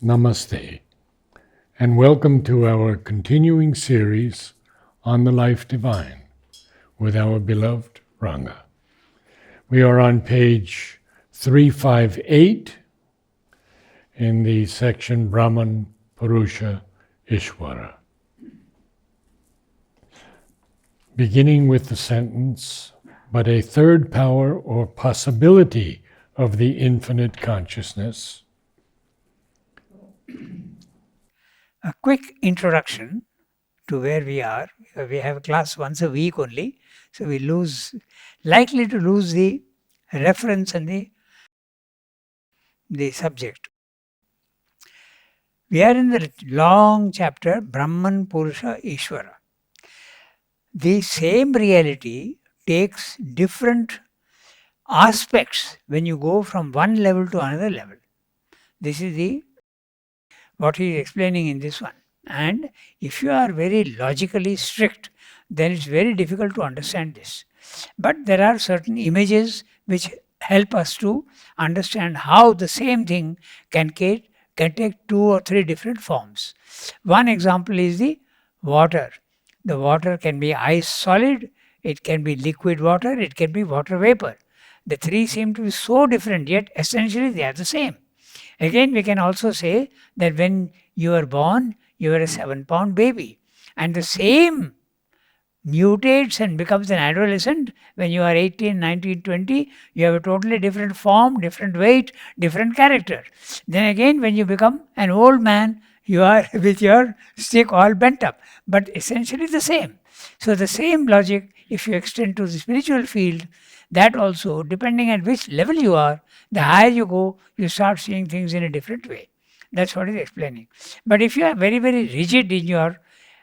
Namaste, and welcome to our continuing series on the Life Divine with our beloved Ranga. We are on page 358 in the section Brahman, Purusha, Ishvara. Beginning with the sentence, but a third power or possibility of the infinite consciousness. A quick introduction to where we are. We have a class once a week only, so we likely to lose the reference and the subject. We are in the long chapter Brahman, Purusha, Ishvara. The same reality takes different aspects when you go from one level to another level. This is what he is explaining in this one. And if you are very logically strict, then it's very difficult to understand this. But there are certain images which help us to understand how the same thing can take two or three different forms. One example is the water. The water can be ice solid, it can be liquid water, it can be water vapor. The three seem to be so different, yet essentially they are the same. Again, we can also say that when you are born, you are a 7-pound baby. And the same mutates and becomes an adolescent when you are 18, 19, 20. You have a totally different form, different weight, different character. Then again, when you become an old man, you are with your stick all bent up, but essentially the same. So the same logic, if you extend to the spiritual field, that also, depending at which level you are, the higher you go, you start seeing things in a different way. That's what he's explaining. But if you are very, very rigid in your,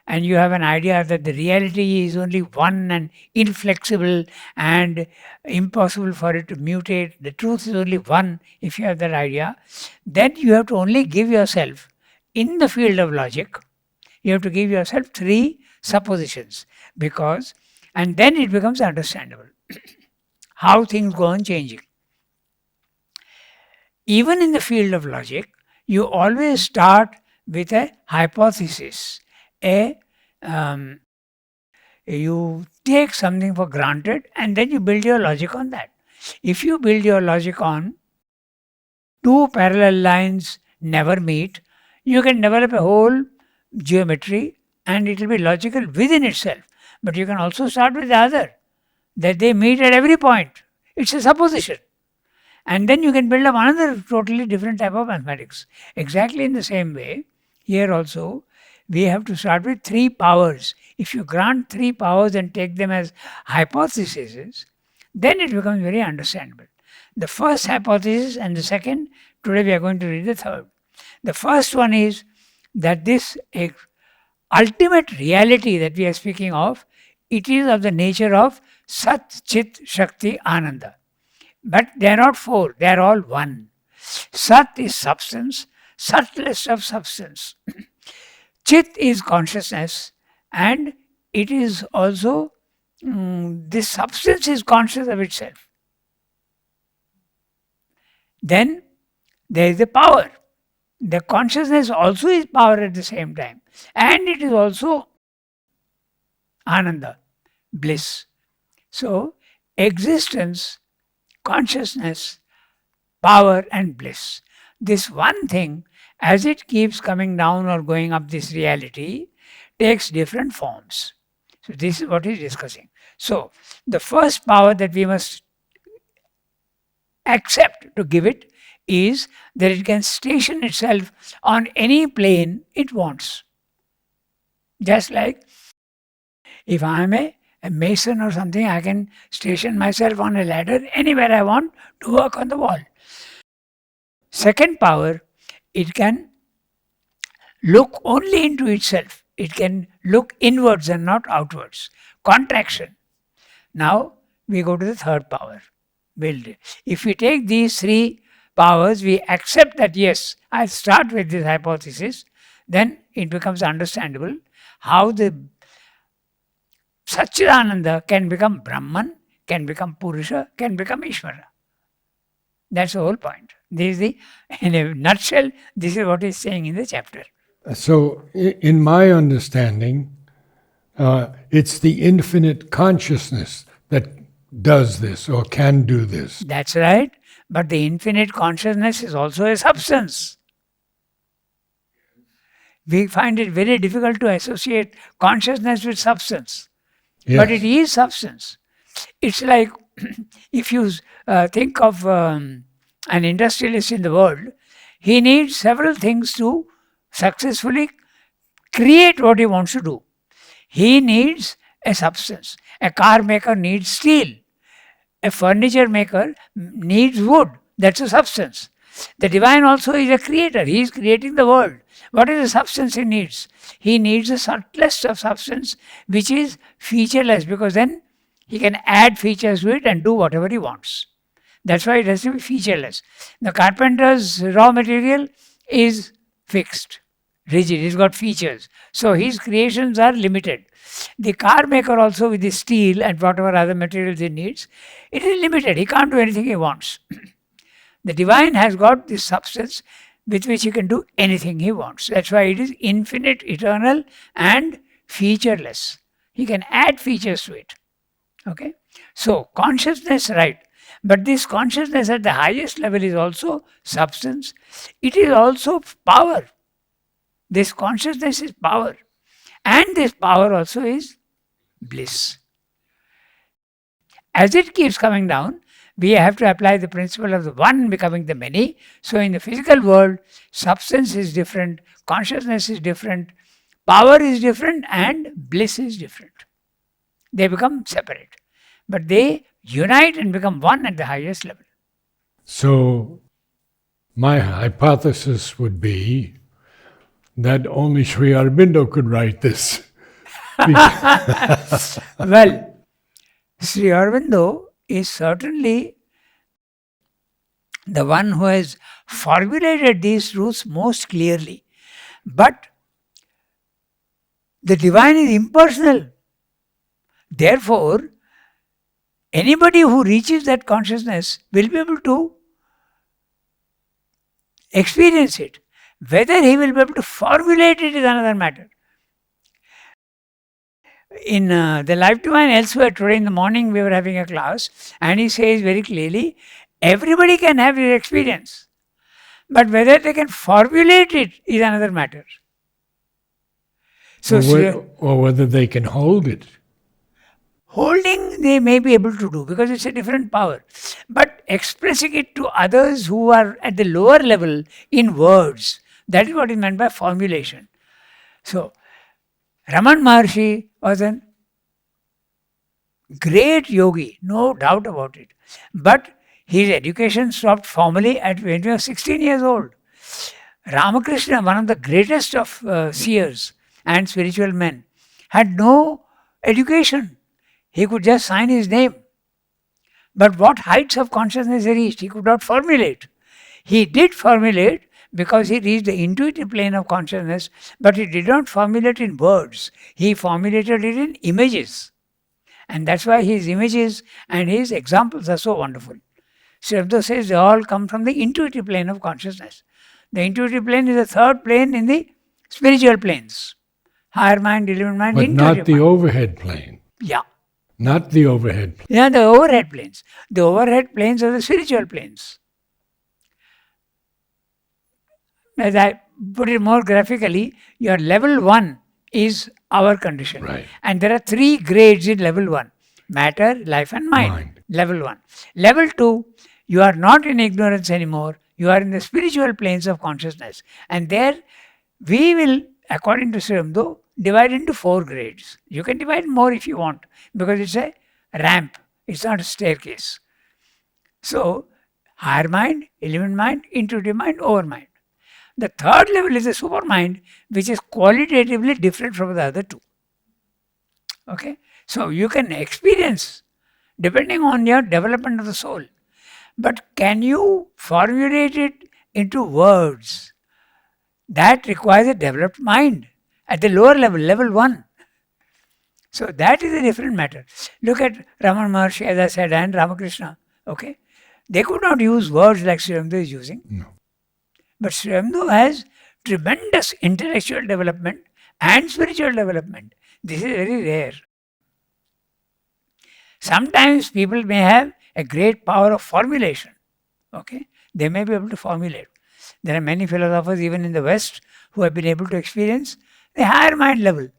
and you have an idea that the reality is only one and inflexible and impossible for it to mutate, the truth is only one, if you have that idea, then you have to only give yourself, in the field of logic, you have to give yourself 3 suppositions, and then it becomes understandable how things go on changing. Even in the field of logic, you always start with a hypothesis. You take something for granted and then you build your logic on that. If you build your logic on 2 parallel lines never meet, you can develop a whole geometry and it will be logical within itself. But you can also start with the other, that they meet at every point. It's a supposition. And then you can build up another totally different type of mathematics. Exactly in the same way, here also, we have to start with 3 powers. If you grant 3 powers and take them as hypotheses, then it becomes very understandable. The first hypothesis and the second, today we are going to read the third. The first one is that this ultimate reality that we are speaking of, it is of the nature of Sat, Chit, Shakti, Ananda. But they are not 4, they are all one. Sat is substance, subtlest of substance. Chit is consciousness, and it is also, this substance is conscious of itself. Then there is the power. The consciousness also is power at the same time. And it is also Ananda, bliss. So, existence, consciousness, power and bliss. This one thing, as it keeps coming down or going up this reality, takes different forms. So this is what he's discussing. So the first power that we must accept to give it is that it can station itself on any plane it wants. Just like if I am a mason or something, I can station myself on a ladder anywhere I want to work on the wall. Second power, it can look only into itself. It can look inwards and not outwards. Contraction. Now we go to the third power. Build. If we take these 3 powers, we accept that yes, I start with this hypothesis, then it becomes understandable how the Satchidananda can become Brahman, can become Purusha, can become Ishvara. That's the whole point. In a nutshell, this is what he's saying in the chapter. So, in my understanding, it's the infinite consciousness that does this or can do this. That's right. But the infinite consciousness is also a substance. We find it very difficult to associate consciousness with substance. Yes. But it is substance. It's like if you think of an industrialist in the world, he needs several things to successfully create what he wants to do. He needs a substance. A car maker needs steel. A furniture maker needs wood. That's a substance. The divine also is a creator. He is creating the world. What is the substance he needs? He needs the subtlest of substance, which is featureless, because then he can add features to it and do whatever he wants. That's why it has to be featureless. The carpenter's raw material is fixed, rigid. He's got features. So his creations are limited. The car maker also, with the steel and whatever other materials he needs, it is limited. He can't do anything he wants. The divine has got this substance with which he can do anything he wants. That's why it is infinite, eternal, and featureless. He can add features to it. Okay? So, consciousness, right. But this consciousness at the highest level is also substance. It is also power. This consciousness is power. And this power also is bliss. As it keeps coming down, we have to apply the principle of the one becoming the many. So in the physical world, substance is different, consciousness is different, power is different, and bliss is different. They become separate. But they unite and become one at the highest level. So my hypothesis would be that only Sri Aurobindo could write this. Well, Sri Aurobindo is certainly the one who has formulated these truths most clearly. But the divine is impersonal. Therefore, anybody who reaches that consciousness will be able to experience it. Whether he will be able to formulate it is another matter. In the Life Divine elsewhere, today in the morning we were having a class, and he says very clearly, everybody can have his experience. But whether they can formulate it is another matter. So, or whether they can hold it. Holding they may be able to do because it's a different power. But expressing it to others who are at the lower level in words, that is what is meant by formulation. So, Raman Maharshi was a great yogi, no doubt about it. But his education stopped formally when he was 16 years old. Ramakrishna, one of the greatest of seers and spiritual men, had no education. He could just sign his name. But what heights of consciousness he reached, he could not formulate. He did formulate because he reached the intuitive plane of consciousness, but he did not formulate in words. He formulated it in images. And that's why his images and his examples are so wonderful. Sri Aurobindo says they all come from the intuitive plane of consciousness. The intuitive plane is the third plane in the spiritual planes. Higher mind, illumined mind, but intuitive not the mind. Overhead plane. Yeah. Not the overhead plane. Yeah, the overhead planes. The overhead planes are the spiritual planes. As I put it more graphically, your level 1 is our condition. Right. And there are 3 grades in level 1. Matter, life and mind. Level 1. Level 2, you are not in ignorance anymore. You are in the spiritual planes of consciousness. And there we will, according to Sri Aurobindo, divide into 4 grades. You can divide more if you want, because it's a ramp. It's not a staircase. So, higher mind, illumined mind, intuitive mind, overmind. The third level is the supermind, which is qualitatively different from the other 2. Okay? So, you can experience depending on your development of the soul. But can you formulate it into words? That requires a developed mind at the lower level, level 1. So that is a different matter. Look at Raman Maharshi, as I said, and Ramakrishna. Okay? They could not use words like Sri Aurobindo is using. No. But Sri Aurobindo has tremendous intellectual development and spiritual development. This is very rare. Sometimes people may have a great power of formulation. Okay, they may be able to formulate. There are many philosophers even in the West who have been able to experience the higher mind level.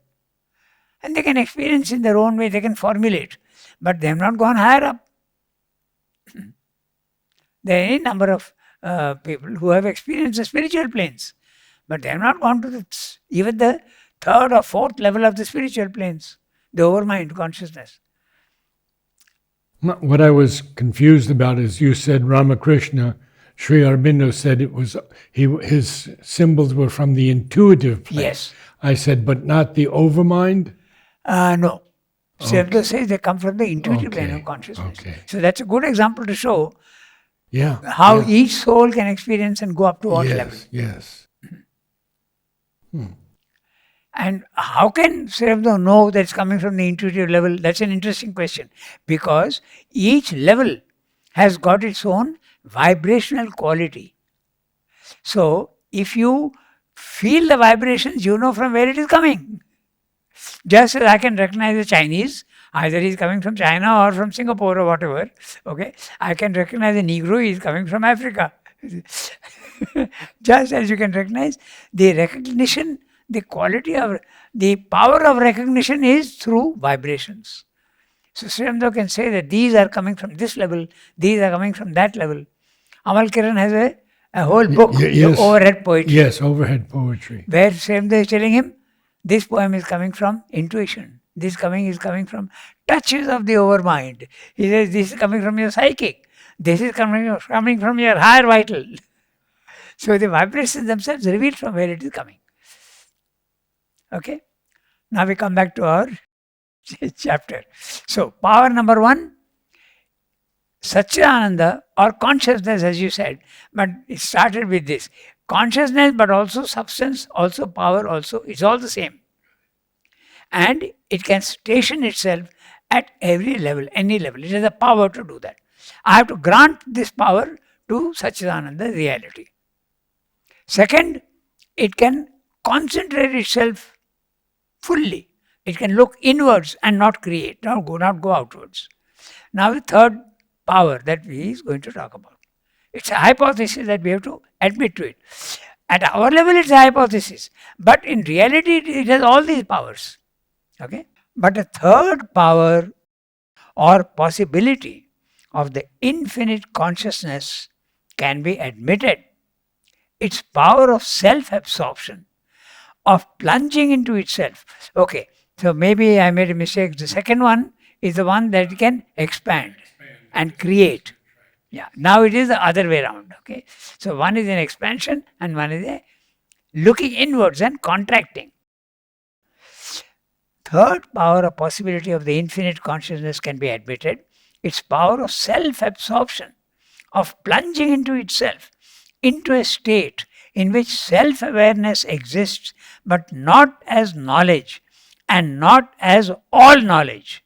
And they can experience in their own way, they can formulate. But they have not gone higher up. There are any number of people who have experienced the spiritual planes. But they have not gone to even the third or fourth level of the spiritual planes, the overmind consciousness. What I was confused about is you said Ramakrishna, Sri Aurobindo said it was his symbols were from the intuitive plane. Yes. I said, but not the overmind? No. Sri Aurobindo says they come from the intuitive plane of consciousness. So that's a good example to show how each soul can experience and go up to what level. Yes. And how can Sri Aurobindo know that it's coming from the intuitive level? That's an interesting question. Because each level has got its own vibrational quality. So, if you feel the vibrations, you know from where it is coming. Just as I can recognize a Chinese, either he's coming from China or from Singapore or whatever. Okay, I can recognize a Negro, he's coming from Africa. Just as you can recognize the recognition, the quality of the power of recognition is through vibrations. So Sri Aurobindo can say that these are coming from this level, these are coming from that level. Amal Kiran has a whole book, the overhead poetry. Yes, overhead poetry. Where Sri Aurobindo is telling him, this poem is coming from intuition. This is coming from touches of the overmind. He says, this is coming from your psychic. This is coming from your higher vital. So the vibrations themselves reveal from where it is coming. Okay? Now we come back to our chapter. So, power number 1, Satchidananda or consciousness, as you said. But it started with this. Consciousness, but also substance, also power, also. It's all the same. And it can station itself at every level, any level. It has the power to do that. I have to grant this power to Satchidananda reality. Second, it can concentrate itself fully. It can look inwards and not create, not go outwards. Now the third power that we is going to talk about. It's a hypothesis that we have to admit to it. At our level, it's a hypothesis. But in reality, it has all these powers. Okay? But a third power or possibility of the infinite consciousness can be admitted. Its power of self-absorption, of plunging into itself. Okay, so maybe I made a mistake. The second one is the one that can expand and create. Yeah, now it is the other way around. Okay, so one is an expansion and one is a looking inwards and contracting. Third power or possibility of the infinite consciousness can be admitted. Its power of self-absorption, of plunging into itself, into a state in which self-awareness exists, but not as knowledge and not as all knowledge.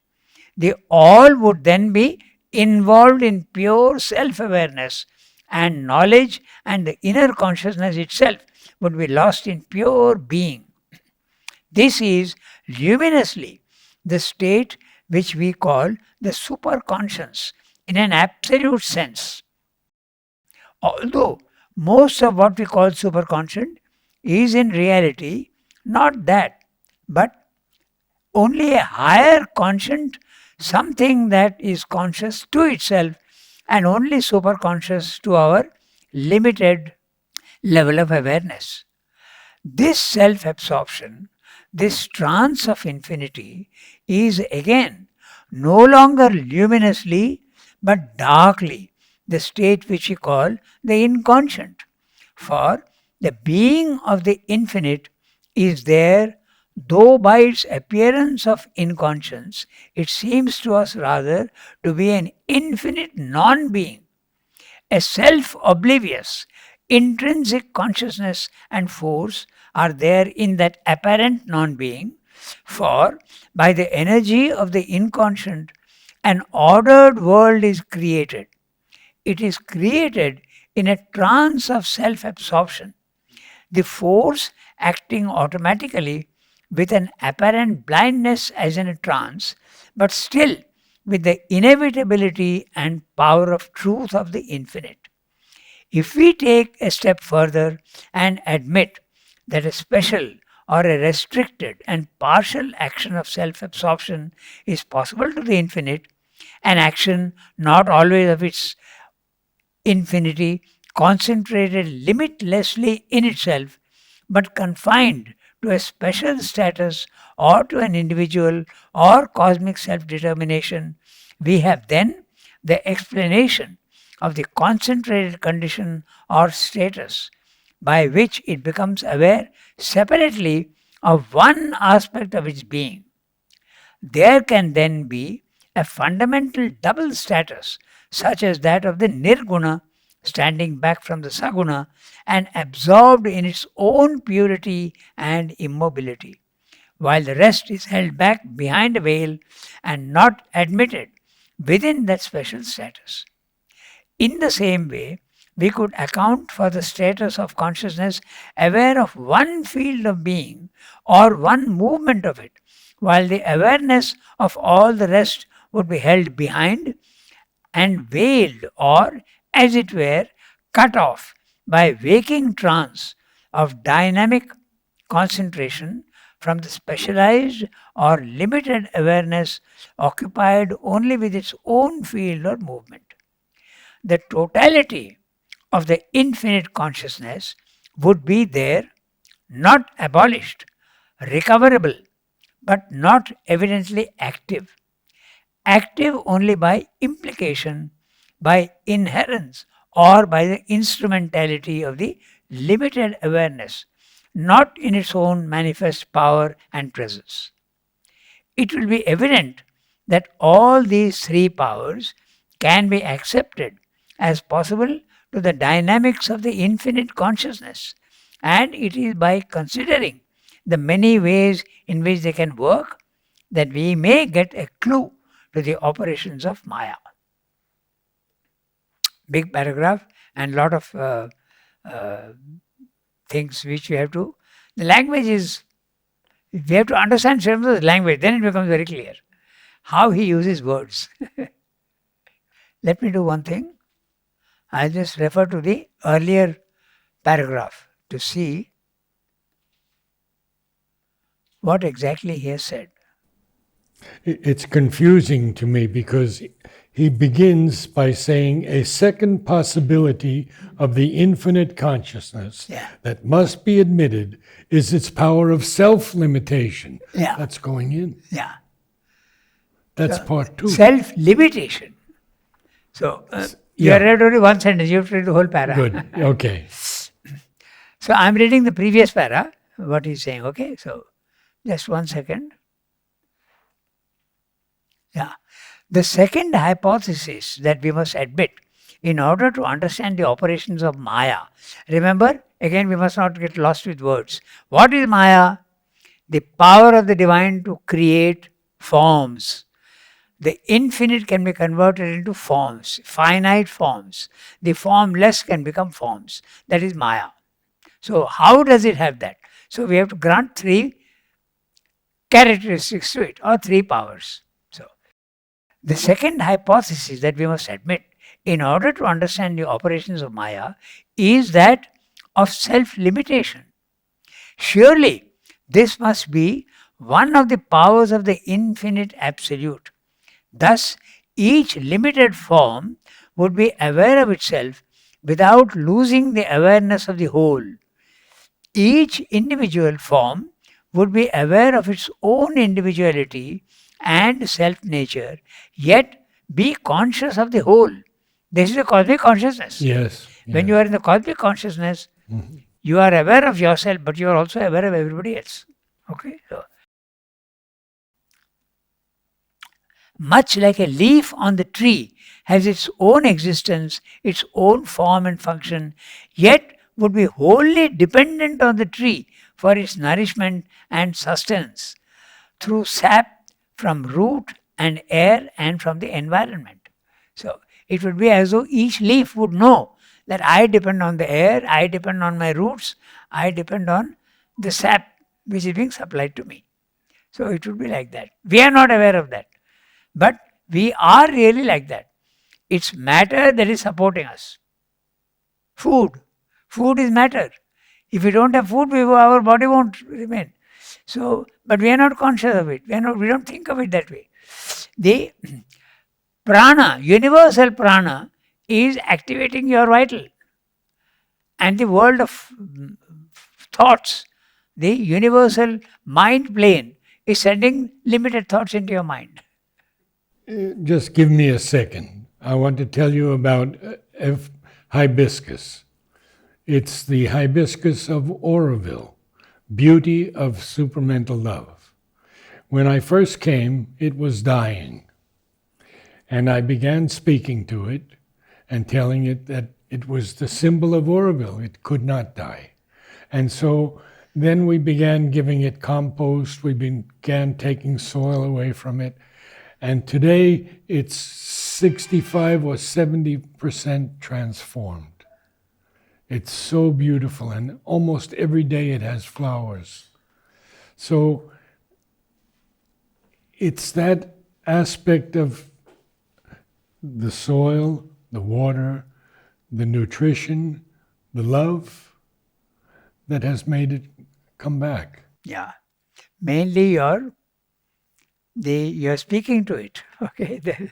The all would then be involved in pure self-awareness, and knowledge and the inner consciousness itself would be lost in pure being. This is luminously the state which we call the superconscious in an absolute sense. Although most of what we call superconscious is in reality not that, but only a higher conscious, something that is conscious to itself and only superconscious to our limited level of awareness. This self-absorption, this trance of infinity is again no longer luminously but darkly the state which we call the inconscient. For the being of the infinite is there, though by its appearance of inconscience, it seems to us rather to be an infinite non-being, a self-oblivious, intrinsic consciousness and force are there in that apparent non-being, for by the energy of the inconscient, an ordered world is created. it is created in a trance of self-absorption. The force acting automatically with an apparent blindness as in a trance, but still with the inevitability and power of truth of the infinite. If we take a step further and admit that a special or a restricted and partial action of self absorption is possible to the infinite, an action not always of its infinity, concentrated limitlessly in itself, but confined to a special status or to an individual or cosmic self determination, we have then the explanation of the concentrated condition or status by which it becomes aware separately of one aspect of its being. There can then be a fundamental double status, such as that of the nirguna, standing back from the saguna and absorbed in its own purity and immobility, while the rest is held back behind a veil and not admitted within that special status. In the same way, we could account for the status of consciousness aware of one field of being or one movement of it, while the awareness of all the rest would be held behind and veiled or, as it were, cut off by waking trance of dynamic concentration from the specialized or limited awareness occupied only with its own field or movement. The totality of the infinite consciousness would be there, not abolished, recoverable, but not evidently active. Active only by implication, by inherence, or by the instrumentality of the limited awareness, not in its own manifest power and presence. It will be evident that all these three powers can be accepted as possible to the dynamics of the infinite consciousness, and it is by considering the many ways in which they can work that we may get a clue to the operations of Maya. Big paragraph and lot of things which we have to. The language is, we have to understand Srinath's language, then it becomes very clear how he uses words. Let me do one thing. I'll just refer to the earlier paragraph to see what exactly he has said. It's confusing to me because he begins by saying a second possibility of the infinite consciousness that must be admitted is its power of self-limitation. That's going in. That's part two. Self-limitation. So, you have read only one sentence, you have to read the whole para. Good, okay. So, I'm reading the previous para, what he's saying, okay? So, just 1 second. The second hypothesis that we must admit in order to understand the operations of Maya. Remember, again, we must not get lost with words. What is Maya? The power of the divine to create forms. The infinite can be converted into forms, finite forms. The formless can become forms. That is Maya. So, how does it have that? So, we have to grant three characteristics to it, or three powers. So, the second hypothesis that we must admit in order to understand the operations of Maya is that of self-limitation. Surely, this must be one of the powers of the infinite absolute. Thus, each limited form would be aware of itself without losing the awareness of the whole. Each individual form would be aware of its own individuality and self-nature, yet be conscious of the whole. This is a cosmic consciousness. Yes. When you are in the cosmic consciousness, you are aware of yourself, but you are also aware of everybody else. Okay? So, much like a leaf on the tree has its own existence, its own form and function, yet would be wholly dependent on the tree for its nourishment and sustenance through sap from root and air and from the environment. So, It would be as though each leaf would know that I depend on the air, I depend on my roots, I depend on the sap which is being supplied to me. So it would be like that. We are not aware of that. But we are really like that. It's matter that is supporting us. Food. Food is matter. If we don't have food, our body won't remain. So, but we are not conscious of it. We don't think of it that way. The prana, universal prana, is activating your vital. And the world of thoughts, the universal mind plane, is sending limited thoughts into your mind. Just give me a second. I want to tell you about hibiscus. It's the hibiscus of Oroville, beauty of supramental love. When I first came, it was dying. And I began speaking to it and telling it that it was the symbol of Oroville. It could not die. And so then we began giving it compost. We began taking soil away from it. And today it's 65 or 70% transformed. It's so beautiful, and almost every day it has flowers. So it's that aspect of the soil, the water, the nutrition, the love that has made it come back. Yeah. Mainly you're speaking to it. Okay.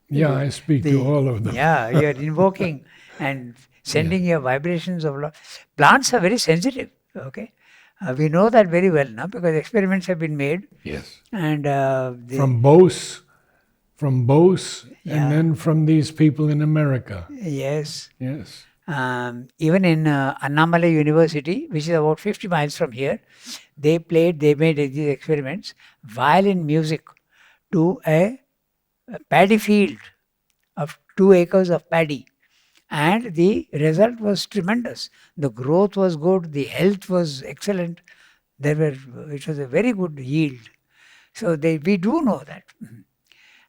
Yeah, I speak to all of them. Yeah, you're invoking and sending your vibrations of love. Plants are very sensitive. Okay. We know that very well now because experiments have been made. Yes. And from Bose, Yeah. and then from these people in America. Yes. Yes. Even in Annamalai University, which is about 50 miles from here, they made these experiments, violin music to a paddy field of 2 acres of paddy. And the result was tremendous. The growth was good, the health was excellent. It was a very good yield. So we do know that.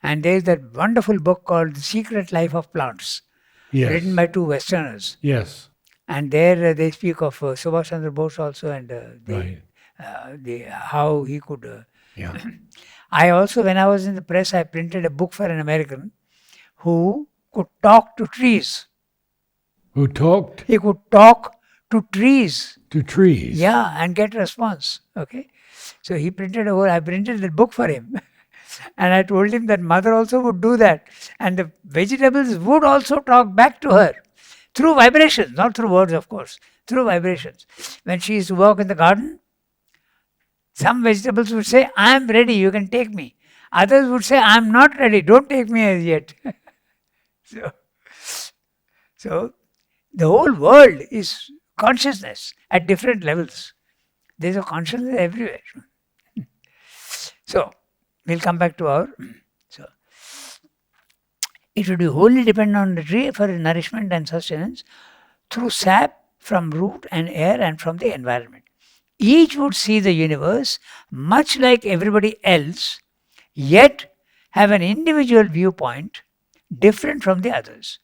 And there's that wonderful book called The Secret Life of Plants, written by 2 Westerners. Yes. And there they speak of Subhash Chandra Bose also, and how he could. Yeah. I also, when I was in the press, I printed a book for an American who could talk to trees. Who talked? He could talk to trees. To trees. Yeah, and get response. Okay. So I printed the book for him. And I told him that mother also would do that. And the vegetables would also talk back to her through vibrations, not through words, of course, through vibrations. When she used to work in the garden, some vegetables would say, I am ready, you can take me. Others would say, I am not ready, don't take me as yet. So the whole world is consciousness at different levels. There is a consciousness everywhere. So we'll come back to our. So it would be wholly dependent on the tree for nourishment and sustenance through sap from root and air and from the environment. Each would see the universe much like everybody else, yet have an individual viewpoint different from the others.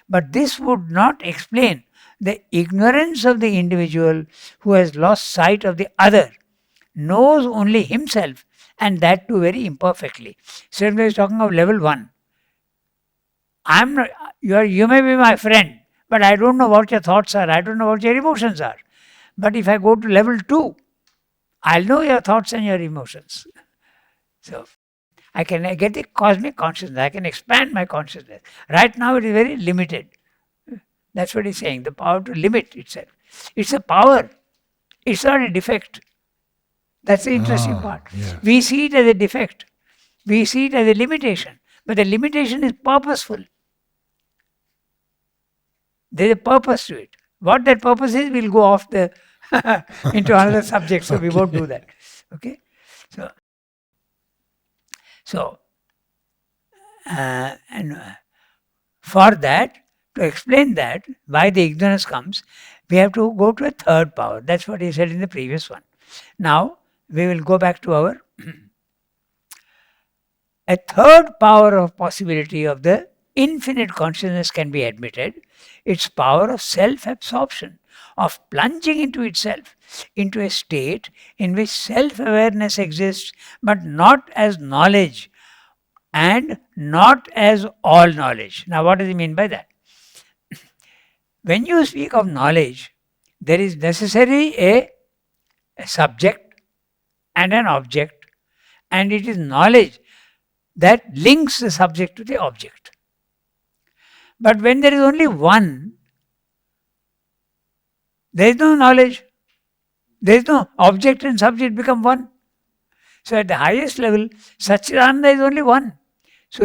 But this would not explain the ignorance of the individual who has lost sight of the other, knows only himself, and that too very imperfectly. Sridhar is talking of level 1. I'm not, you may be my friend, but I don't know what your thoughts are. I don't know what your emotions are. But if I go to level 2, I'll know your thoughts and your emotions. So I can get the cosmic consciousness. I can expand my consciousness. Right now it is very limited. That's what he's saying. The power to limit itself. It's a power. It's not a defect. That's the interesting part. Yes. We see it as a defect. We see it as a limitation. But the limitation is purposeful. There's a purpose to it. What that purpose is, we'll go off into another subject, so we won't do that. Okay? So for that, to explain that, why the ignorance comes, we have to go to a third power. That's what he said in the previous one. Now, we will go back to our a third power of possibility of the infinite consciousness can be admitted, its power of self-absorption, of plunging into itself, into a state in which self-awareness exists, but not as knowledge and not as all knowledge. Now, what does he mean by that? When you speak of knowledge, there is necessarily a subject and an object, and it is knowledge that links the subject to the object. But when there is only one, there is no knowledge. There is no object and subject become one. So at the highest level, Satchidananda is only one. So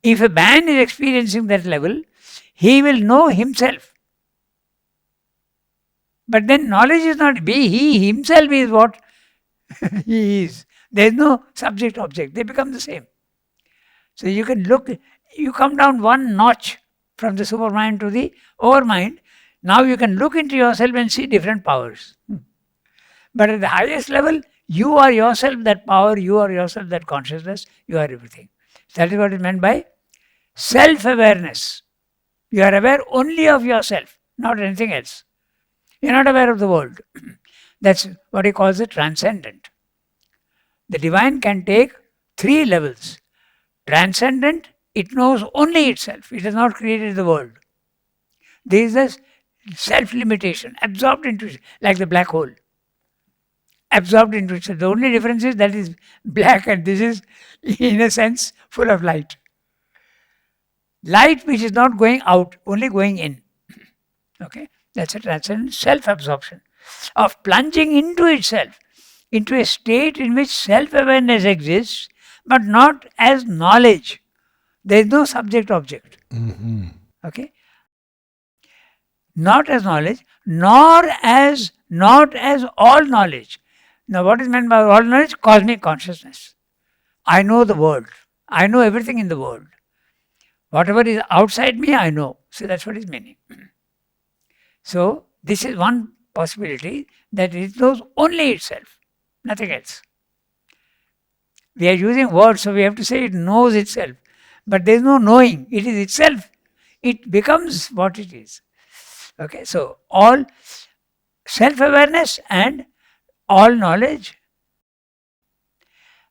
if a man is experiencing that level, he will know himself. But then knowledge is not he himself is what he is. There is no subject object. They become the same. So you can look, you come down one notch from the supermind to the overmind. Now you can look into yourself and see different powers. But at the highest level, you are yourself that power, you are yourself that consciousness, you are everything. That is what is meant by self-awareness. You are aware only of yourself, not anything else. You are not aware of the world. That's what he calls the transcendent. The divine can take 3 levels. Transcendent, it knows only itself. It has not created the world. There is a self-limitation, absorbed into it, like the black hole. Absorbed into itself. The only difference is that is black and this is, in a sense, full of light. Light which is not going out, only going in. Okay, that's a transcendent self-absorption of plunging into itself, into a state in which self-awareness exists, but not as knowledge. There is no subject-object. Okay, not as knowledge, not as all knowledge. Now, what is meant by all knowledge? Cosmic consciousness. I know the world. I know everything in the world. Whatever is outside me, I know. So that's what is meaning. So this is one possibility, that it knows only itself, nothing else. We are using words, so we have to say it knows itself. But there is no knowing. It is itself. It becomes what it is. Okay, so all self-awareness and all knowledge,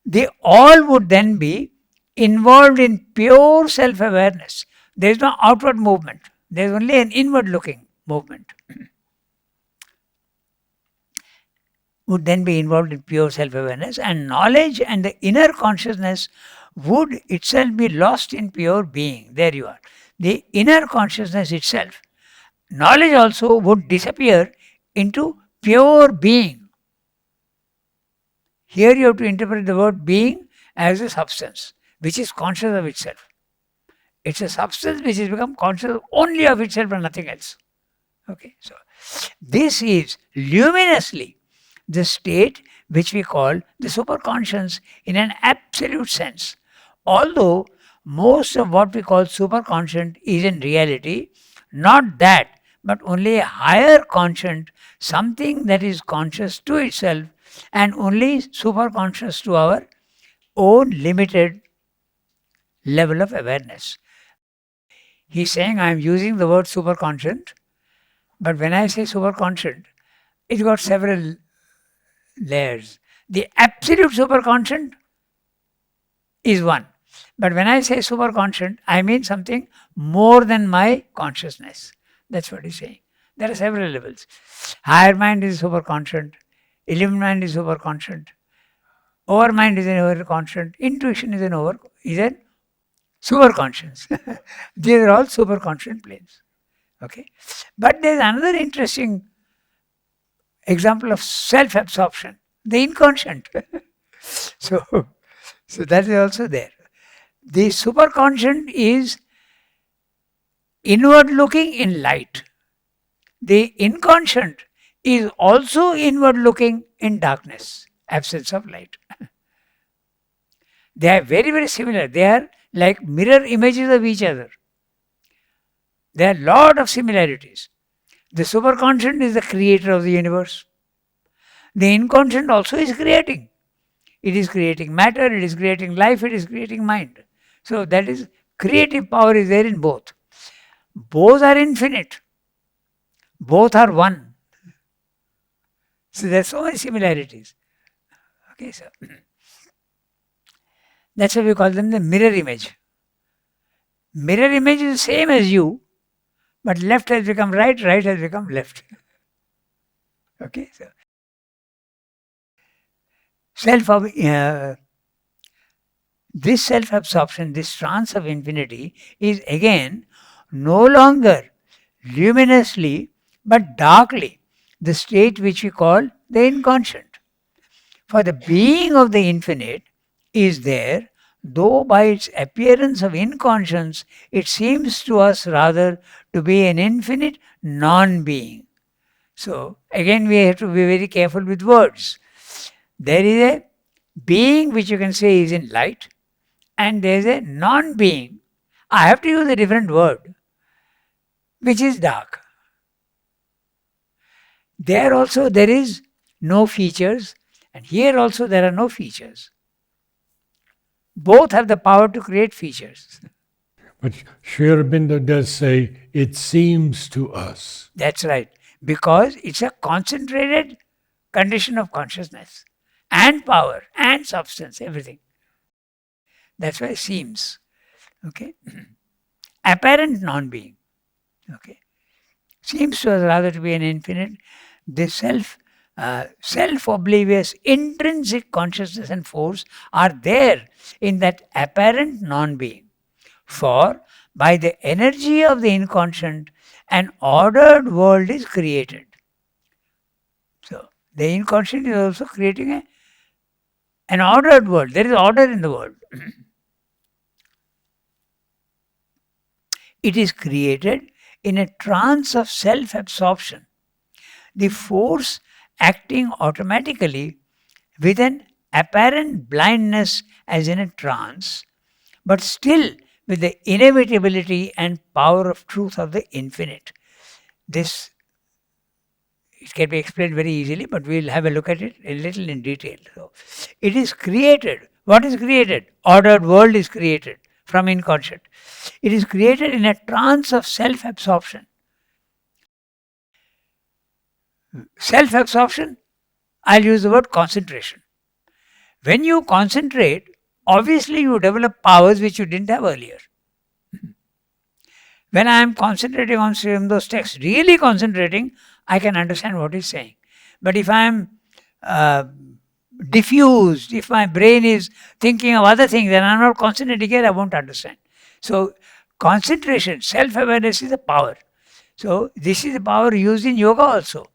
they all would then be involved in pure self-awareness. There is no outward movement. There is only an inward-looking movement. Would then be involved in pure self-awareness, and knowledge and the inner consciousness would itself be lost in pure being. There you are. The inner consciousness itself. Knowledge also would disappear into pure being. Here you have to interpret the word being as a substance, which is conscious of itself. It's a substance which has become conscious only of itself and nothing else. Okay, so this is luminously the state which we call the superconscious in an absolute sense. Although most of what we call superconscious is in reality not that, but only a higher conscious, something that is conscious to itself and only superconscious to our own limited level of awareness. He's saying I am using the word superconscious, but when I say superconscious, it's got several layers. The absolute superconscious is one. But when I say superconscious, I mean something more than my consciousness. That's what he's saying. There are several levels. Higher mind is superconscious. Illumined mind is superconscious. Overmind is an overconscious. Intuition is a superconscious. These are all superconscious planes. Okay. But there is another interesting example of self-absorption, the inconscient. So that is also there. The superconscient is inward looking in light. The inconscient is also inward looking in darkness, absence of light. They are very, very similar. They are like mirror images of each other. There are a lot of similarities. The superconscient is the creator of the universe. The inconscient also is creating. It is creating matter, it is creating life, it is creating mind. So that is Creative power is there in both. Both are infinite. Both are one. So there are so many similarities. Okay, so that's why we call them the mirror image. Mirror image is the same as you, but left has become right, right has become left. Okay, so this self-absorption, this trance of infinity is again no longer luminously but darkly the state which we call the inconscient. For the being of the infinite is there, though by its appearance of inconscience, it seems to us rather to be an infinite non-being. So, again we have to be very careful with words. There is a being which you can say is in light, and there is a non-being. I have to use a different word, which is dark. There also there is no features, and here also there are no features. Both have the power to create features. But Sri Aurobindo does say, it seems to us. That's right. Because it's a concentrated condition of consciousness and power and substance, everything. That's why it seems. Okay. Apparent non-being. Okay. Seems to us rather to be an infinite. This self-oblivious intrinsic consciousness and force are there in that apparent non-being. For by the energy of the inconscient, an ordered world is created. So the inconscient is also creating an ordered world. There is order in the world. It is created in a trance of self-absorption. The force acting automatically with an apparent blindness as in a trance, but still with the inevitability and power of truth of the infinite. This, it can be explained very easily, but we'll have a look at it a little in detail. So, it is created. What is created? Ordered world is created from inconscient. It is created in a trance of self-absorption. Self-absorption, I'll use the word concentration. When you concentrate, obviously you develop powers which you didn't have earlier. When I am concentrating on those texts, really concentrating, I can understand what he's saying. But if I am diffused, if my brain is thinking of other things and I'm not concentrating here, I won't understand. So concentration, self-awareness is a power. So this is a power used in yoga also.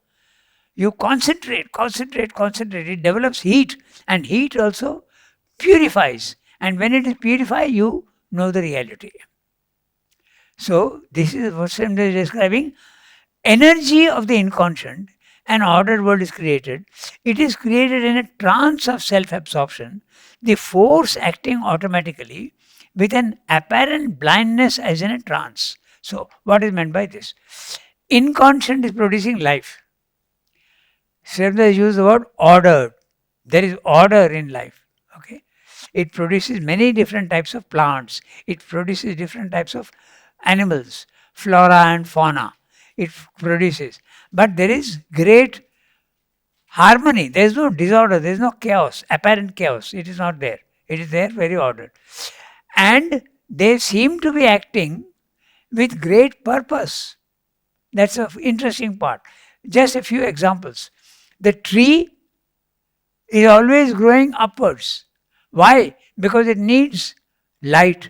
You concentrate. It develops heat, and heat also purifies. And when it is purified, you know the reality. So this is what Swami is describing. Energy of the inconscient, an ordered world is created. It is created in a trance of self-absorption, the force acting automatically with an apparent blindness as in a trance. So what is meant by this? Inconscient is producing life. Srila used the word ordered. There is order in life. Okay, it produces many different types of plants. It produces different types of animals, flora and fauna. It produces, but there is great harmony. There is no disorder. There is no chaos, apparent chaos. It is not there. It is there, very ordered, and they seem to be acting with great purpose. That's an interesting part. Just a few examples. The tree is always growing upwards. Why? Because it needs light.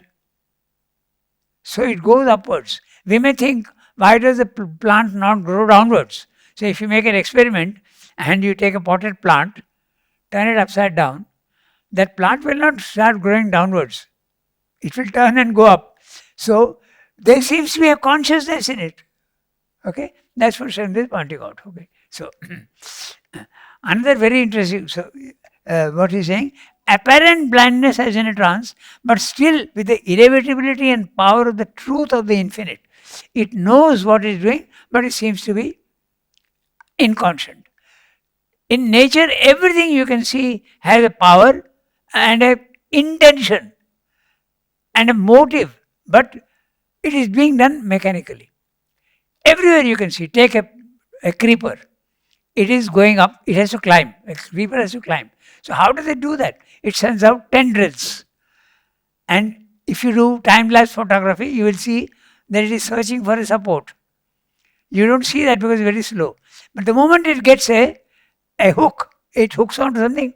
So it goes upwards. We may think, why does the plant not grow downwards? So if you make an experiment and you take a potted plant, turn it upside down, that plant will not start growing downwards. It will turn and go up. So there seems to be a consciousness in it. Okay? That's what Shandra is pointing out. Okay? So another very interesting, so what he's saying, apparent blindness as in a trance, but still with the inevitability and power of the truth of the infinite. It knows what it's doing, but it seems to be inconscient. In nature, everything you can see has a power and an intention and a motive but it is being done mechanically. Everywhere you can see, take a creeper. It is going up, it has to climb. A creeper has to climb. So how does it do that? It sends out tendrils. And if you do time-lapse photography, you will see that it is searching for a support. You don't see that because it's very slow. But the moment it gets a hook, it hooks onto something,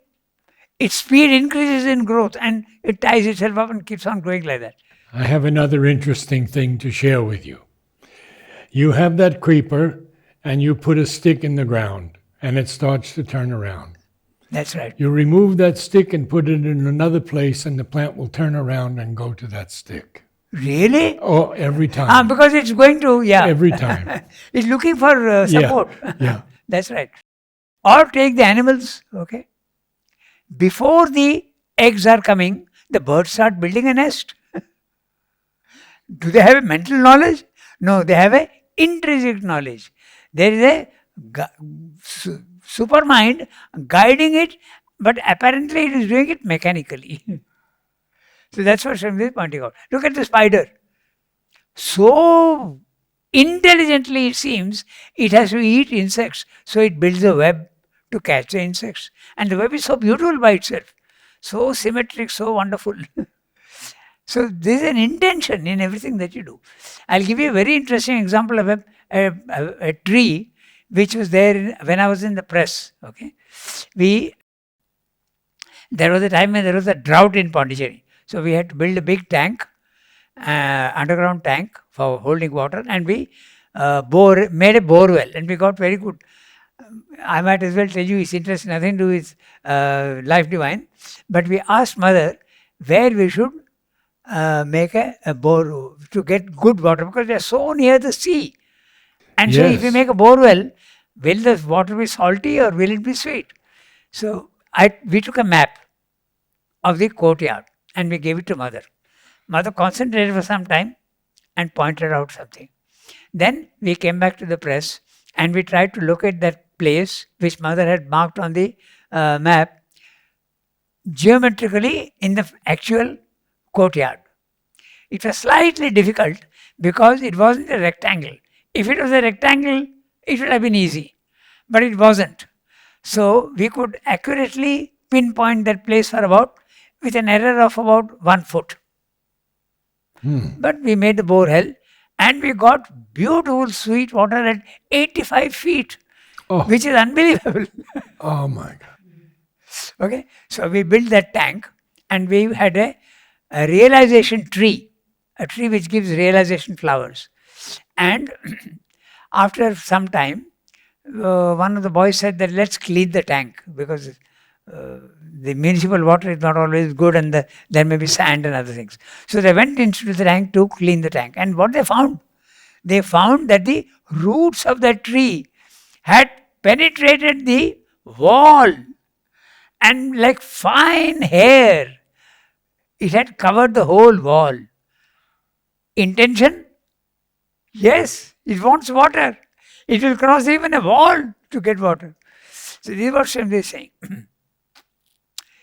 its speed increases in growth and it ties itself up and keeps on growing like that. I have another interesting thing to share with you. You have that creeper and you put a stick in the ground and it starts to turn around. That's right. You remove that stick and put it in another place and the plant will turn around and go to that stick. Really? Oh, every time. Because it's going to, Every time. It's looking for support. Yeah. That's right. Or take the animals, okay? Before the eggs are coming, the birds start building a nest. Do they have a mental knowledge? No, they have a intrinsic knowledge. There is a super mind guiding it, but apparently it is doing it mechanically. So that's what Swami is pointing out. Look at the spider. So intelligently it seems it has to eat insects, so it builds a web to catch the insects. And the web is so beautiful by itself, so symmetric, so wonderful. So there is an intention in everything that you do. I'll give you a very interesting example of a tree which was there when I was in the press. Okay, there was a time when there was a drought in Pondicherry. So we had to build a big tank, underground tank for holding water, and we made a bore well, and we got very good. I might as well tell you it's interesting, nothing to do with Life Divine, but we asked Mother where we should make a bore to get good water, because we are so near the sea. And so if we make a bore well, will the water be salty or will it be sweet? So we took a map of the courtyard and we gave it to Mother. Mother concentrated for some time and pointed out something. Then we came back to the press and we tried to locate that place which Mother had marked on the map geometrically in the actual courtyard. It was slightly difficult because it wasn't a rectangle. If it was a rectangle, it would have been easy, but it wasn't. So we could accurately pinpoint that place with an error of about 1 foot. But we made the borehole and we got beautiful sweet water at 85 feet, which is unbelievable. Oh my God. Okay, so we built that tank and we had a realization tree, a tree which gives realization flowers. And after some time, one of the boys said that let's clean the tank because the municipal water is not always good and there may be sand and other things. So they went into the tank to clean the tank. And what they found? They found that the roots of that tree had penetrated the wall and like fine hair, it had covered the whole wall. Intention? Yes, it wants water. It will cross even a wall to get water. So this is what Swami is saying.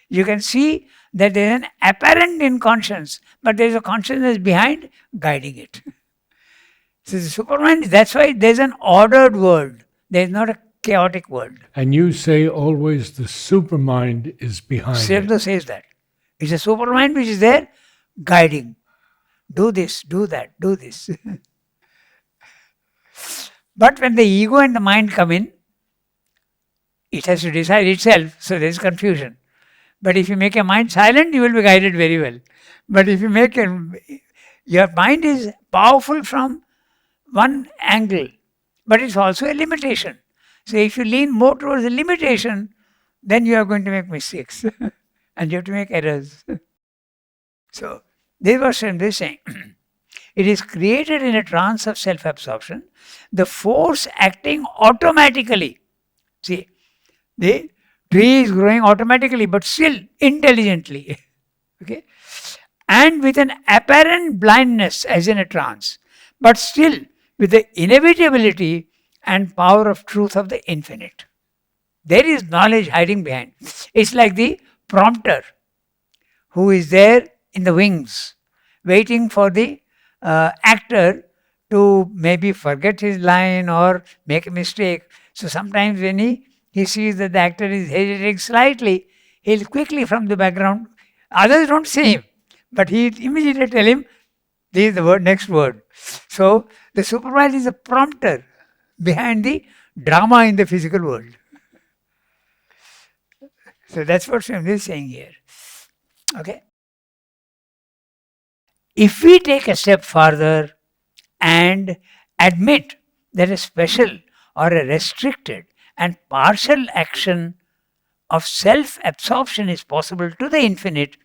You can see that there is an apparent inconscience, but there is a consciousness behind guiding it. So the supermind, that's why there is an ordered world. There is not a chaotic world. And you say always the supermind is behind it. Srivda says that. It's a supermind which is there guiding. Do this, do that, do this. But when the ego and the mind come in, it has to decide itself, so there is confusion. But if you make your mind silent, you will be guided very well. But if you make your mind is powerful from one angle, but it's also a limitation. So if you lean more towards the limitation, then you are going to make mistakes and you have to make errors. So this was what they saying. It is created in a trance of self-absorption, the force acting automatically. See, the tree is growing automatically, but still intelligently. Okay? And with an apparent blindness as in a trance, but still with the inevitability and power of truth of the infinite. There is knowledge hiding behind. It's like the prompter who is there in the wings, waiting for the actor to maybe forget his line or make a mistake. So sometimes when he sees that the actor is hesitating slightly, he'll quickly from the background, others don't see him, but he immediately tell him, this is the word, next word. So the supervisor is a prompter behind the drama in the physical world. So that's what Swami is saying here. Okay. If we take a step further and admit that a special or a restricted and partial action of self-absorption is possible to the infinite,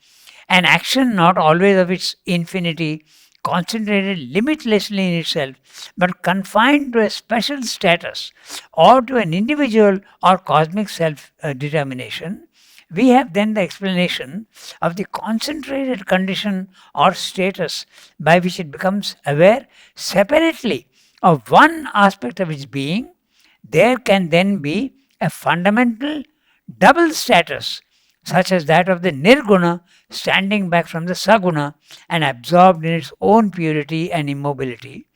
an action not always of its infinity, concentrated limitlessly in itself, but confined to a special status or to an individual or cosmic self-determination, we have then the explanation of the concentrated condition or status by which it becomes aware separately of one aspect of its being. There can then be a fundamental double status, such as that of the nirguna standing back from the saguna and absorbed in its own purity and immobility,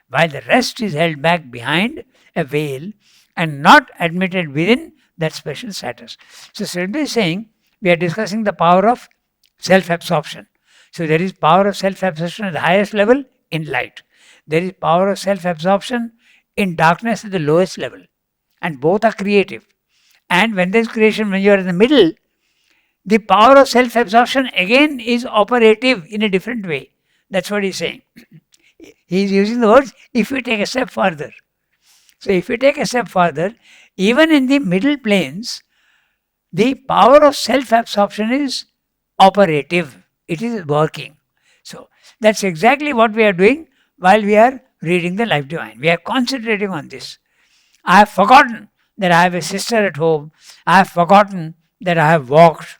while the rest is held back behind a veil and not admitted within that special status. So Sridhar is saying we are discussing the power of self-absorption. So there is power of self-absorption at the highest level in light. There is power of self-absorption in darkness at the lowest level. And both are creative. And when there is creation, when you are in the middle, the power of self-absorption again is operative in a different way. That's what he's saying. He's using the words, if we take a step further. So if we take a step further, even in the middle planes, the power of self-absorption is operative. It is working. So that's exactly what we are doing while we are reading the Life Divine. We are concentrating on this. I have forgotten that I have a sister at home. I have forgotten that I have walked.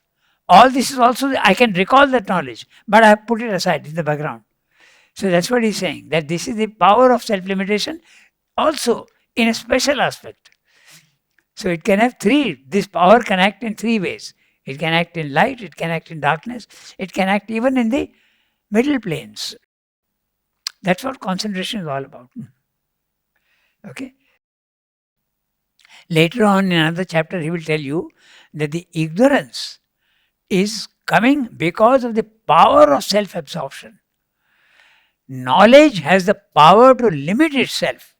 All this is also, I can recall that knowledge, but I have put it aside in the background. So that's what he's saying, that this is the power of self-limitation also in a special aspect. So it can have three, this power can act in three ways. It can act in light, it can act in darkness, it can act even in the middle planes. That's what concentration is all about. Okay. Later on in another chapter, he will tell you that the ignorance is coming because of the power of self-absorption. Knowledge has the power to limit itself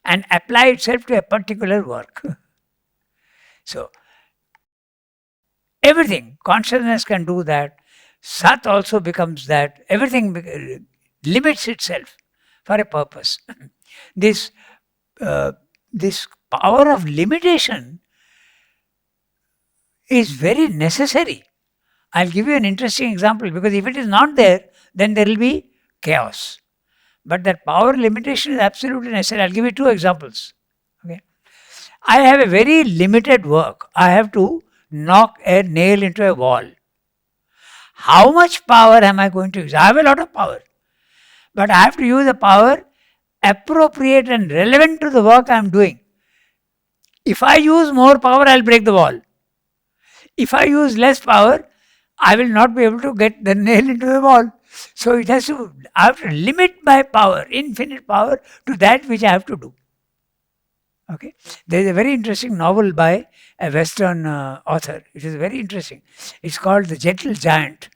and apply itself to a particular work. So, everything, consciousness can do that. Sat also becomes that. Everything limits itself for a purpose. This power of limitation is very necessary. I'll give you an interesting example, because if it is not there, then there will be chaos. But that power limitation is absolutely necessary. I'll give you two examples. Okay. I have a very limited work. I have to knock a nail into a wall. How much power am I going to use? I have a lot of power. But I have to use the power appropriate and relevant to the work I am doing. If I use more power, I'll break the wall. If I use less power, I will not be able to get the nail into the wall. So I have to limit my power, infinite power, to that which I have to do. Okay. There is a very interesting novel by a Western author. It is very interesting. It's called The Gentle Giant.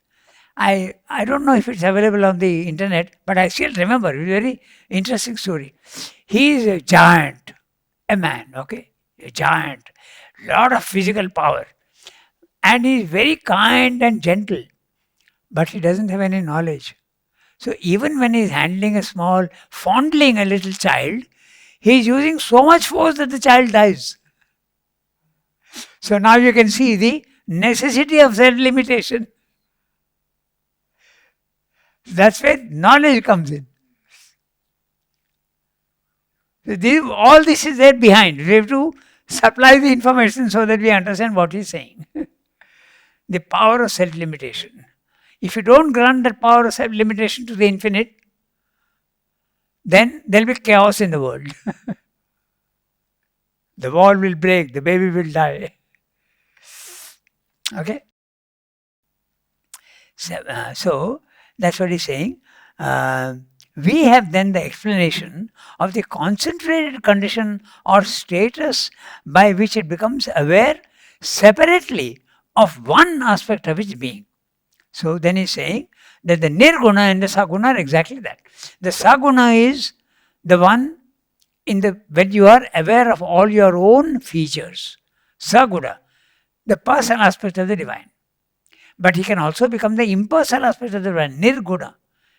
I don't know if it's available on the internet, but I still remember. It's a very interesting story. He is a giant, a man, okay? A giant, lot of physical power. And he is very kind and gentle, but he doesn't have any knowledge. So even when he is handling a small, fondling a little child, he is using so much force that the child dies. So now you can see the necessity of self-limitation. That's where knowledge comes in. So all this is there behind. We have to supply the information so that we understand what he's saying. The power of self-limitation. If you don't grant that power of self-limitation to the infinite, then there will be chaos in the world. The wall will break, the baby will die. Okay? So that's what he's saying. We have then the explanation of the concentrated condition or status by which it becomes aware separately of one aspect of its being. So then he's saying that the nirguna and the saguna are exactly that. The saguna is the one when you are aware of all your own features. Saguna, the personal aspect of the divine. But he can also become the impersonal aspect of the divine, nirguna,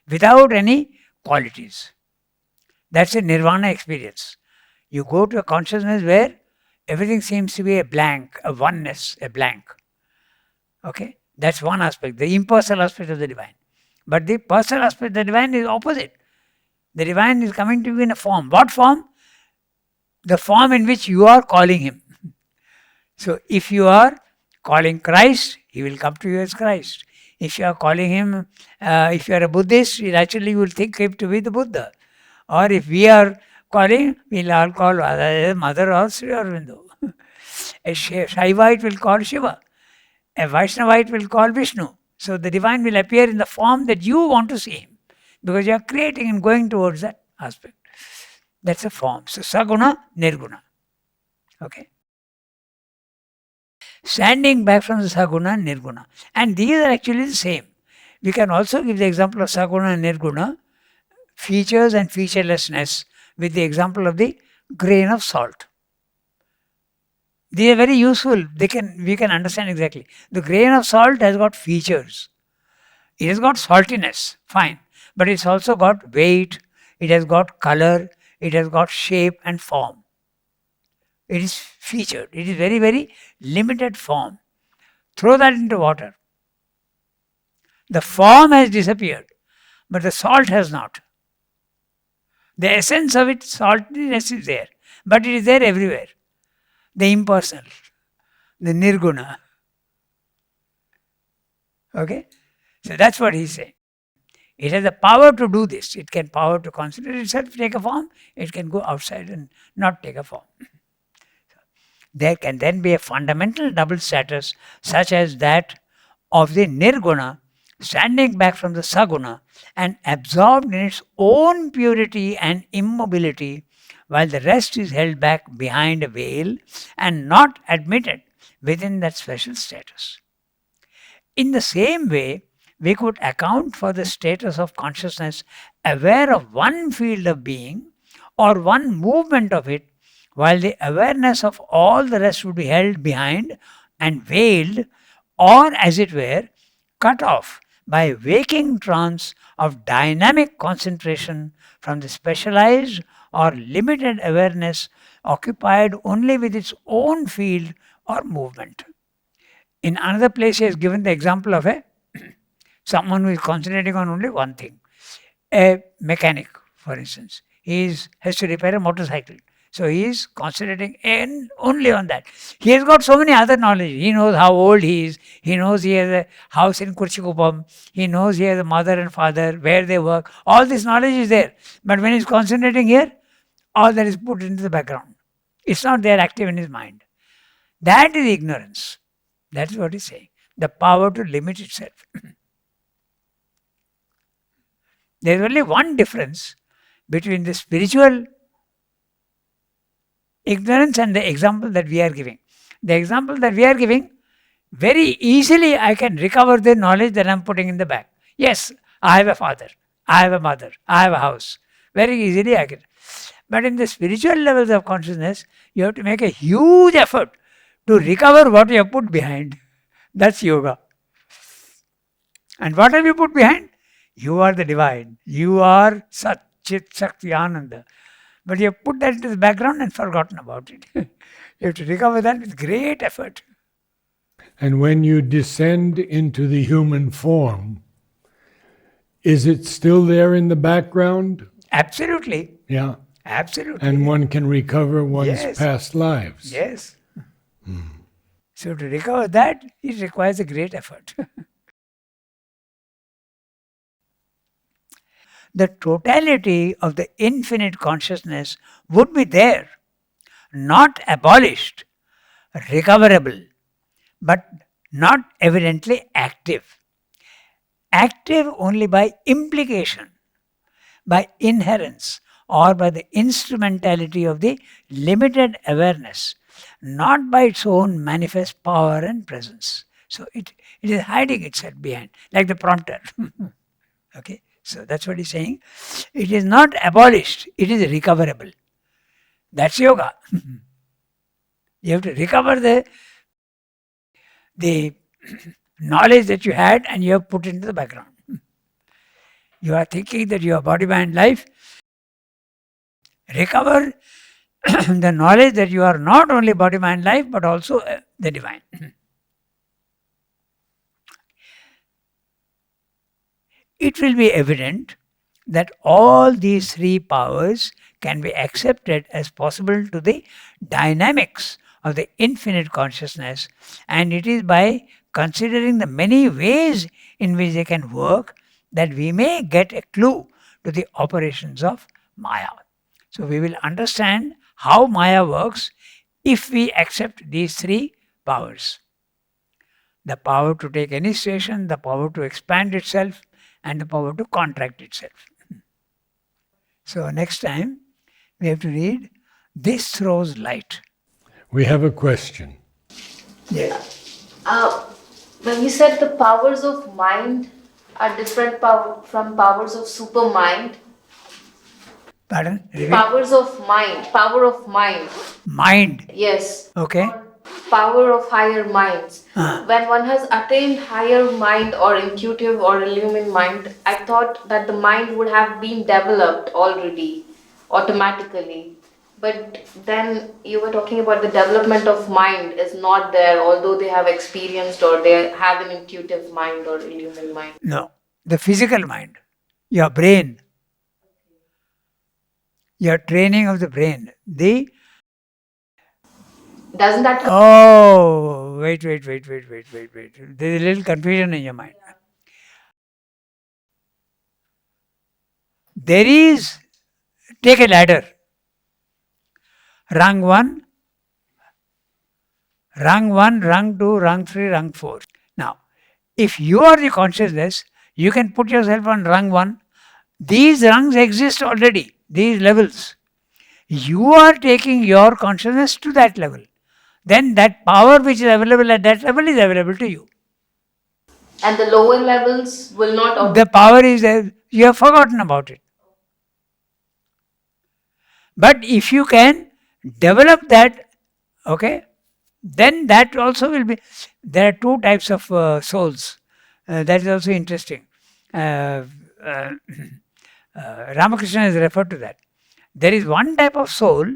without any qualities. That's a nirvana experience. You go to a consciousness where everything seems to be a blank, a oneness, a blank. Okay? That's one aspect, the impersonal aspect of the divine. But the personal aspect of the divine is opposite. The divine is coming to you in a form. What form? The form in which you are calling him. So if you are calling Christ, he will come to you as Christ. If you are calling him, if you are a Buddhist, naturally you will think him to be the Buddha. Or if we are calling, we'll all call Mother or Sri Aurobindo. A Shaivite will call Shiva. A Vaishnavite will call Vishnu. So the divine will appear in the form that you want to see him. Because you are creating and going towards that aspect. That's a form. So saguna, nirguna. Okay. Standing back from the saguna and nirguna. And these are actually the same. We can also give the example of saguna and nirguna, features and featurelessness, with the example of the grain of salt. They are very useful. We can understand exactly. The grain of salt has got features. It has got saltiness, fine. But it's also got weight, it has got color, it has got shape and form. It is featured. It is very, very limited form. Throw that into water. The form has disappeared, but the salt has not. The essence of its saltiness is there, but it is there everywhere. The impersonal, the nirguna. Okay? So that's what he's saying. It has the power to do this. It can power to concentrate itself, take a form. It can go outside and not take a form. There can then be a fundamental double status such as that of the nirguna standing back from the saguna and absorbed in its own purity and immobility, while the rest is held back behind a veil and not admitted within that special status. In the same way, we could account for the status of consciousness aware of one field of being or one movement of it, while the awareness of all the rest would be held behind and veiled, or as it were, cut off by waking trance of dynamic concentration from the specialized or limited awareness occupied only with its own field or movement. In another place, he has given the example of someone who is concentrating on only one thing. A mechanic, for instance, has to repair a motorcycle. So he is concentrating only on that. He has got so many other knowledge. He knows how old he is. He knows he has a house in Kurchikupam. He knows he has a mother and father, where they work. All this knowledge is there. But when he is concentrating here, all that is put into the background. It's not there active in his mind. That is ignorance. That is what he's saying. The power to limit itself. There is only one difference between the spiritual ignorance and the example that we are giving. The example that we are giving, very easily I can recover the knowledge that I am putting in the back. Yes, I have a father, I have a mother, I have a house. Very easily I can. But in the spiritual levels of consciousness, you have to make a huge effort to recover what you have put behind. That's yoga. And what have you put behind? You are the divine. You are Sat Chit Shakti Ananda. But you have put that into the background and forgotten about it. You have to recover that with great effort. And when you descend into the human form, is it still there in the background? Absolutely. Yeah. Absolutely. And one can recover one's past lives. Yes. So to recover that, it requires a great effort. The totality of the infinite consciousness would be there, not abolished, recoverable, but not evidently active. Active only by implication, by inherence or by the instrumentality of the limited awareness, not by its own manifest power and presence. So it is hiding itself behind, like the prompter. Okay, so that's what he's saying. It is not abolished, it is recoverable. That's yoga. You have to recover the knowledge that you had and you have put into the background. You are thinking that you are body, mind, life. Recover the knowledge that you are not only body, mind, life, but also the divine. It will be evident that all these three powers can be accepted as possible to the dynamics of the infinite consciousness, and it is by considering the many ways in which they can work that we may get a clue to the operations of Maya. So we will understand how Maya works if we accept these three powers. The power to take any station, the power to expand itself, and the power to contract itself. So next time we have to read, this throws light. We have a question. Yeah. When you said the powers of mind are different from powers of supermind. Pardon? Repeat. Powers of mind. Power of mind. Mind. Yes. Okay. Or power of higher minds. When one has attained higher mind or intuitive or illumined mind, I thought that the mind would have been developed already, automatically. But then you were talking about the development of mind is not there, although they have experienced or they have an intuitive mind or illumined mind. No. The physical mind. Your brain. Your training of the brain. Doesn't that Oh, wait. There's a little confusion in your mind. There is, take a ladder. Rung 1, rung 2, rung 3, rung 4. Now, if you are the consciousness, you can put yourself on rung 1. These rungs exist already, these levels. You are taking your consciousness to that level. Then that power which is available at that level is available to you. and the lower levels will not The power is there, you have forgotten about it. But if you can develop that, okay, then that also will be. There are two types of souls. That is also interesting. Ramakrishna has referred to that. There is one type of soul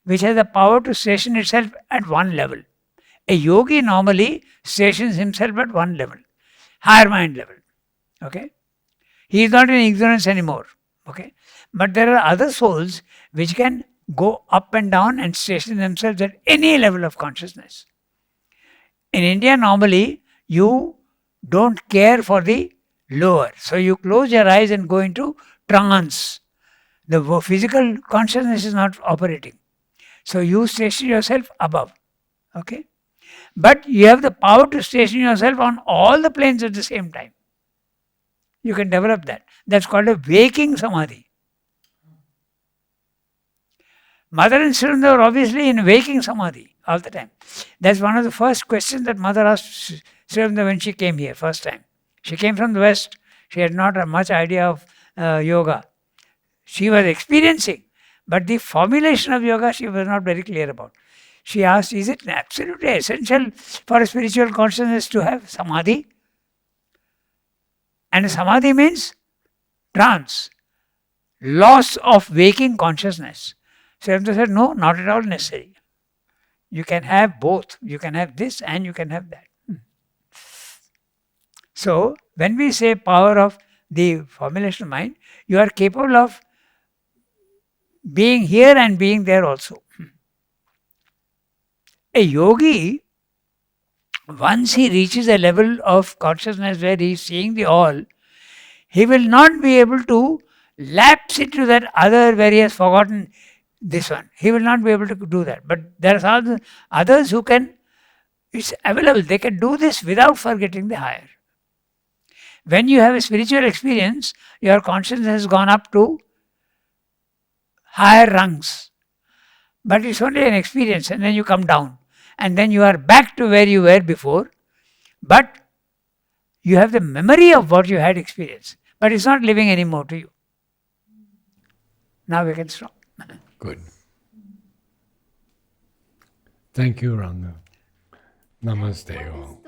which has the power to station itself at one level. A yogi normally stations himself at one level, higher mind level. Okay, he is not in ignorance anymore. Okay, but there are other souls which can go up and down and station themselves at any level of consciousness. In India, normally you don't care for the lower, so you close your eyes and go into trance. The physical consciousness is not operating, so you station yourself above. Okay, but you have the power to station yourself on all the planes at the same time. You can develop that. That's called a waking samadhi. Mother and children are obviously in waking samadhi all the time. That's one of the first questions that mother asked Srimanda when she came here first time. She came from the West. She had not much idea of yoga. She was experiencing, but the formulation of yoga she was not very clear about. She asked, is it absolutely essential for a spiritual consciousness to have samadhi? And samadhi means trance, loss of waking consciousness. Srimanta said, no, not at all necessary. You can have both. You can have this and you can have that. So, when we say power of the formulation of mind, you are capable of being here and being there also. A yogi, once he reaches a level of consciousness where he is seeing the all, he will not be able to lapse into that other where he has forgotten this one. He will not be able to do that. But there are others who can, it's available, they can do this without forgetting the higher. When you have a spiritual experience, your consciousness has gone up to higher rungs. But it's only an experience, and then you come down. And then you are back to where you were before, but you have the memory of what you had experienced. But it's not living anymore to you. Now we can stop. Good. Thank you, Ranga. Namaste all.